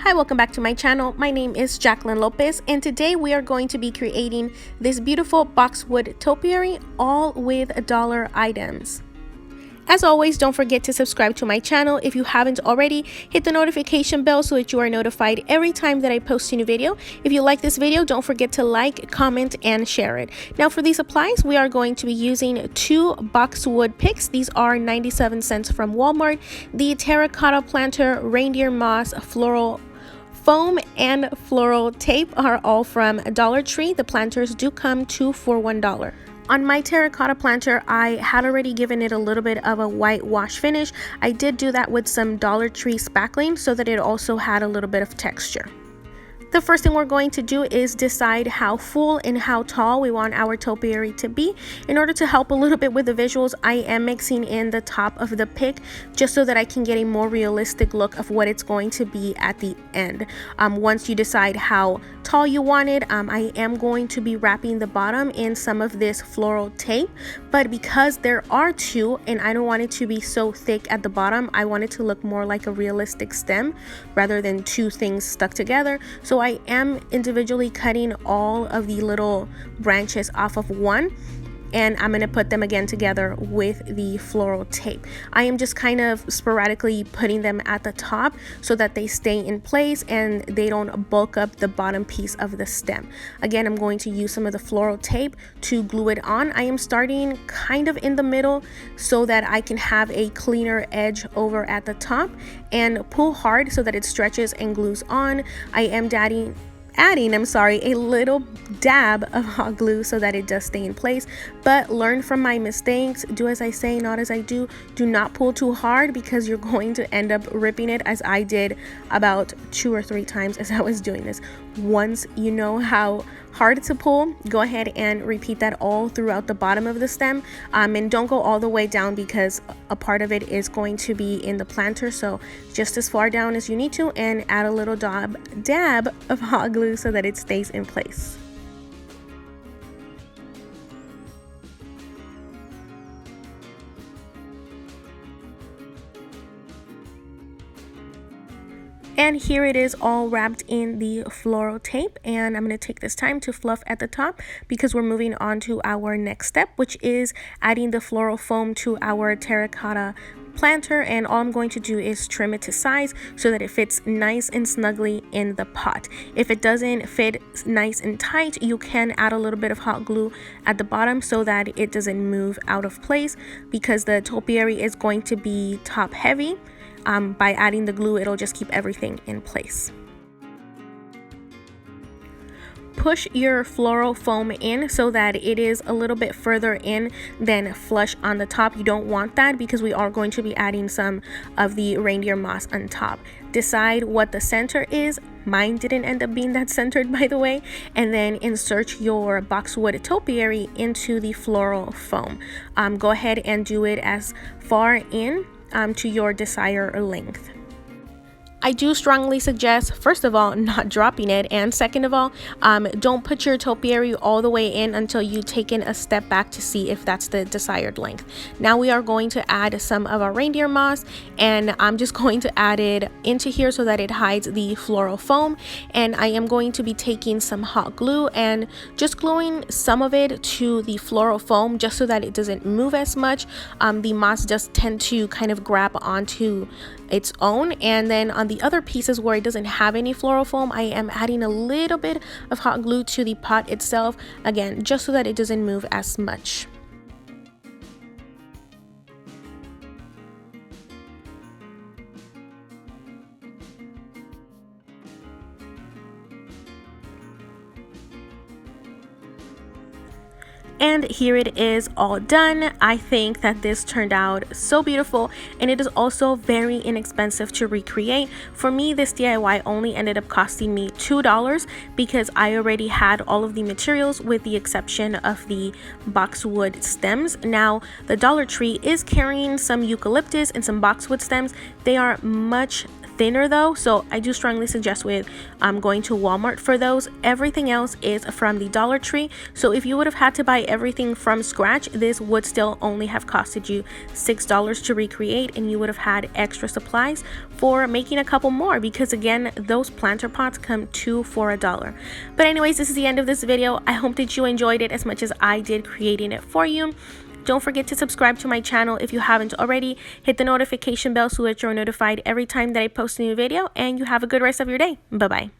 Hi, welcome back to my channel. My name is Jacqueline Lopez, and today we are going to be creating this beautiful boxwood topiary, all with dollar items. As always, don't forget to subscribe to my channel if you haven't already. Hit the notification bell so that you are notified every time that I post a new video. If you like this video, don't forget to like, comment, and share it. Now for these supplies, we are going to be using 2 boxwood picks. These are 97 cents from Walmart. The terracotta planter, reindeer moss, floral foam, and floral tape are all from Dollar Tree. The planters do come 2 for $1. On my terracotta planter, I had already given it a little bit of a whitewash finish. I did do that with some Dollar Tree spackling so that it also had a little bit of texture. The first thing we're going to do is decide how full and how tall we want our topiary to be. In order to help a little bit with the visuals, I am mixing in the top of the pick just so that I can get a more realistic look of what it's going to be at the end. Once you decide how tall you want it, I am going to be wrapping the bottom in some of this floral tape, but because there are 2 and I don't want it to be so thick at the bottom, I want it to look more like a realistic stem rather than 2 things stuck together. So I am individually cutting all of the little branches off of one, and I'm going to put them again together with the floral tape. I am just kind of sporadically putting them at the top so that they stay in place and they don't bulk up the bottom piece of the stem. Again, I'm going to use some of the floral tape to glue it on. I am starting kind of in the middle so that I can have a cleaner edge over at the top, and pull hard so that it stretches and glues on. I am adding a little dab of hot glue so that it does stay in place, but learn from my mistakes. Do as I say, not as I do. Do not pull too hard because you're going to end up ripping it, as I did about 2 or 3 times as I was doing this. Once you know how hard to pull, go ahead and repeat that all throughout the bottom of the stem, and don't go all the way down because a part of it is going to be in the planter, so just as far down as you need to, and add a little dab of hot glue so that it stays in place. And here it is all wrapped in the floral tape, and I'm going to take this time to fluff at the top because we're moving on to our next step, which is adding the floral foam to our terracotta planter. And all I'm going to do is trim it to size so that it fits nice and snugly in the pot. If it doesn't fit nice and tight, you can add a little bit of hot glue at the bottom so that it doesn't move out of place, because the topiary is going to be top heavy. By adding the glue, it'll just keep everything in place. Push your floral foam in so that it is a little bit further in than flush on the top. You don't want that because we are going to be adding some of the reindeer moss on top. Decide what the center is. Mine didn't end up being that centered, by the way. And then insert your boxwood topiary into the floral foam. Go ahead and do it as far in to your desired length. I do strongly suggest, first of all, not dropping it, and second of all, don't put your topiary all the way in until you've taken a step back to see if that's the desired length. Now we are going to add some of our reindeer moss, and I'm just going to add it into here so that it hides the floral foam. And I am going to be taking some hot glue and just gluing some of it to the floral foam just so that it doesn't move as much. The moss does tend to kind of grab onto its own, and then on the other pieces where it doesn't have any floral foam, I am adding a little bit of hot glue to the pot itself, again just so that it doesn't move as much. And here it is all done. I think that this turned out so beautiful, and it is also very inexpensive to recreate. For me, this DIY only ended up costing me $2 because I already had all of the materials with the exception of the boxwood stems. Now, the Dollar Tree is carrying some eucalyptus and some boxwood stems. They are much thinner though, so I do strongly suggest with going to Walmart for those. Everything else is from the Dollar Tree, so if you would have had to buy everything from scratch, this would still only have costed you $6 to recreate, and you would have had extra supplies for making a couple more, because again, those planter pots come 2 for $1. But anyways, this is the end of this video. I hope that you enjoyed it as much as I did creating it for you. Don't forget to subscribe to my channel if you haven't already. Hit the notification bell so that you're notified every time that I post a new video, and you have a good rest of your day. Bye bye.